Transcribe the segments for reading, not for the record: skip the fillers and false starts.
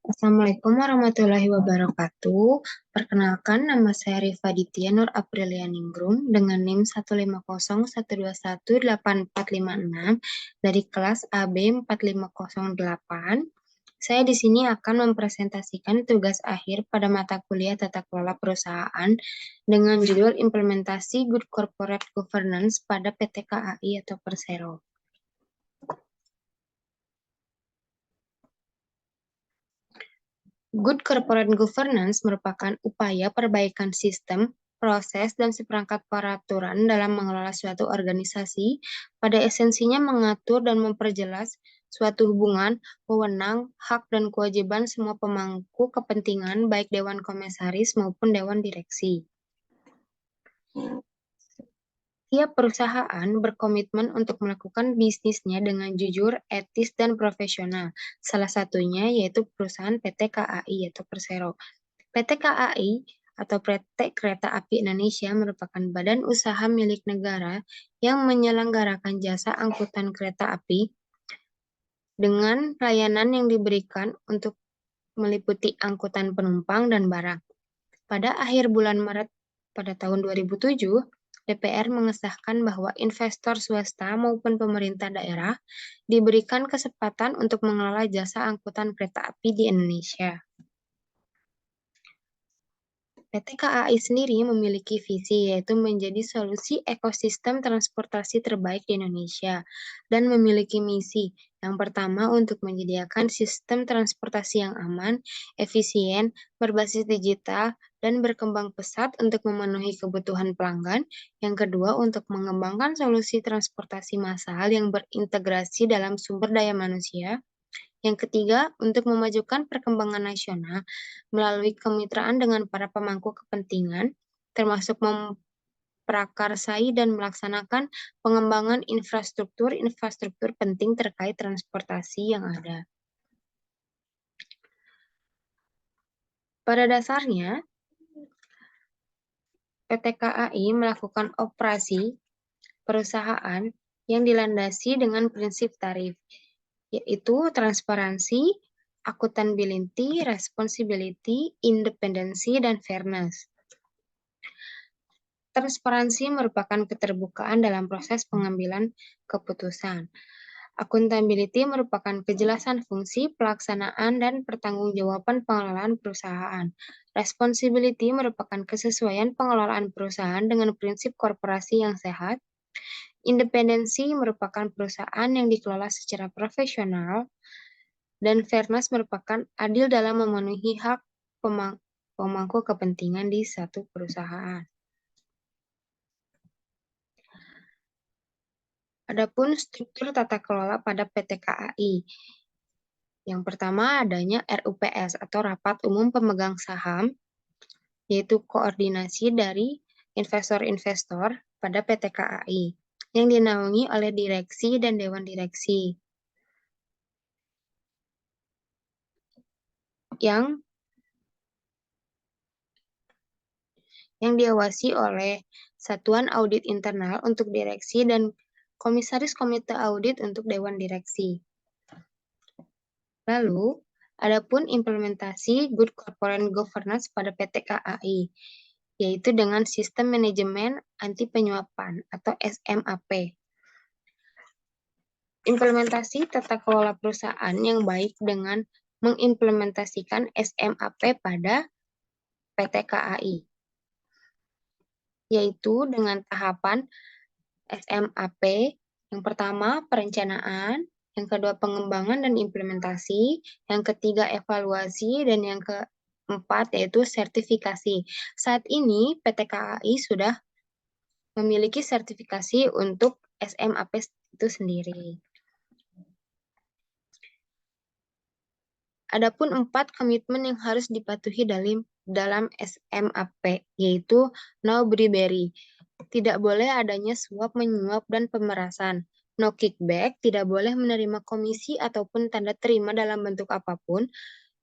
Assalamualaikum warahmatullahi wabarakatuh. Perkenalkan, nama saya Rifa Ditya Nur Aprilia Ningrum dengan NIM 15012184456 dari kelas AB 4508. Saya di sini akan mempresentasikan tugas akhir pada mata kuliah Tata Kelola Perusahaan dengan judul Implementasi Good Corporate Governance pada PT KAI atau Persero. Good corporate governance merupakan upaya perbaikan sistem, proses, dan seperangkat peraturan dalam mengelola suatu organisasi, pada esensinya mengatur dan memperjelas suatu hubungan, wewenang, hak, dan kewajiban semua pemangku kepentingan, baik Dewan Komisaris maupun Dewan Direksi. Tiap perusahaan berkomitmen untuk melakukan bisnisnya dengan jujur, etis, dan profesional. Salah satunya yaitu perusahaan PT KAI atau Persero. PT KAI atau PT Kereta Api Indonesia merupakan badan usaha milik negara yang menyelenggarakan jasa angkutan kereta api dengan layanan yang diberikan untuk meliputi angkutan penumpang dan barang. Pada akhir bulan Maret pada tahun 2007, DPR mengesahkan bahwa investor swasta maupun pemerintah daerah diberikan kesempatan untuk mengelola jasa angkutan kereta api di Indonesia. PT KAI sendiri memiliki visi yaitu menjadi solusi ekosistem transportasi terbaik di Indonesia dan memiliki misi yang pertama untuk menyediakan sistem transportasi yang aman, efisien, berbasis digital, dan berkembang pesat untuk memenuhi kebutuhan pelanggan. Yang kedua, untuk mengembangkan solusi transportasi massal yang berintegrasi dalam sumber daya manusia. Yang ketiga, untuk memajukan perkembangan nasional melalui kemitraan dengan para pemangku kepentingan, termasuk memprakarsai dan melaksanakan pengembangan infrastruktur penting terkait transportasi yang ada. Pada dasarnya, PT KAI melakukan operasi perusahaan yang dilandasi dengan prinsip tarif, yaitu transparansi, accountability, responsibility, independensi, dan fairness. Transparansi merupakan keterbukaan dalam proses pengambilan keputusan. Accountability merupakan kejelasan fungsi, pelaksanaan, dan pertanggungjawaban pengelolaan perusahaan. Responsibility merupakan kesesuaian pengelolaan perusahaan dengan prinsip korporasi yang sehat. Independensi merupakan perusahaan yang dikelola secara profesional, dan fairness merupakan adil dalam memenuhi hak pemangku kepentingan di satu perusahaan. Adapun struktur tata kelola pada PT KAI. Yang pertama adanya RUPS atau Rapat Umum Pemegang Saham, yaitu koordinasi dari investor-investor pada PT KAI yang dinaungi oleh direksi dan dewan direksi. Yang diawasi oleh Satuan Audit Internal untuk direksi dan Komisaris Komite Audit untuk Dewan Direksi. Lalu, adapun implementasi Good Corporate Governance pada PT KAI, yaitu dengan Sistem Manajemen Anti Penyuapan atau SMAP. Implementasi tata kelola perusahaan yang baik dengan mengimplementasikan SMAP pada PT KAI, yaitu dengan tahapan SMAP, yang pertama perencanaan, yang kedua pengembangan dan implementasi, yang ketiga evaluasi, dan yang keempat yaitu sertifikasi. Saat ini PT KAI sudah memiliki sertifikasi untuk SMAP itu sendiri. Adapun 4 komitmen yang harus dipatuhi dalam SMAP, yaitu no bribery. Tidak boleh adanya suap menyuap dan pemerasan. No kickback, tidak boleh menerima komisi ataupun tanda terima dalam bentuk apapun.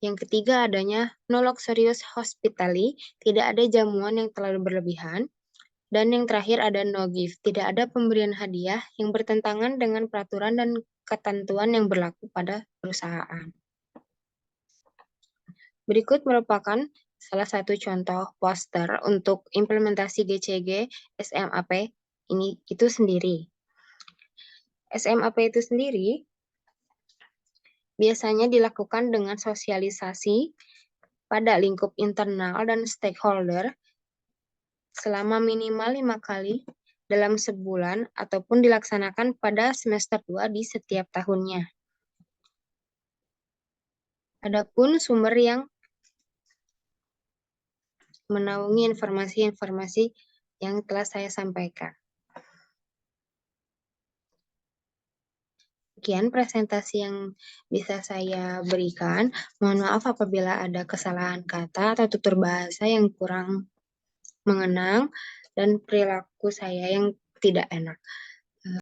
Yang ketiga adanya no luxurious hospitality, tidak ada jamuan yang terlalu berlebihan. Dan yang terakhir ada no gift, tidak ada pemberian hadiah yang bertentangan dengan peraturan dan ketentuan yang berlaku pada perusahaan. Berikut merupakan salah satu contoh poster untuk implementasi GCG SMAP itu sendiri. SMAP itu sendiri biasanya dilakukan dengan sosialisasi pada lingkup internal dan stakeholder selama minimal 5 kali dalam sebulan ataupun dilaksanakan pada semester 2 di setiap tahunnya. Adapun sumber yang menaungi informasi-informasi yang telah saya sampaikan. Sekian presentasi yang bisa saya berikan. Mohon maaf apabila ada kesalahan kata atau tutur bahasa yang kurang mengenang dan perilaku saya yang tidak enak.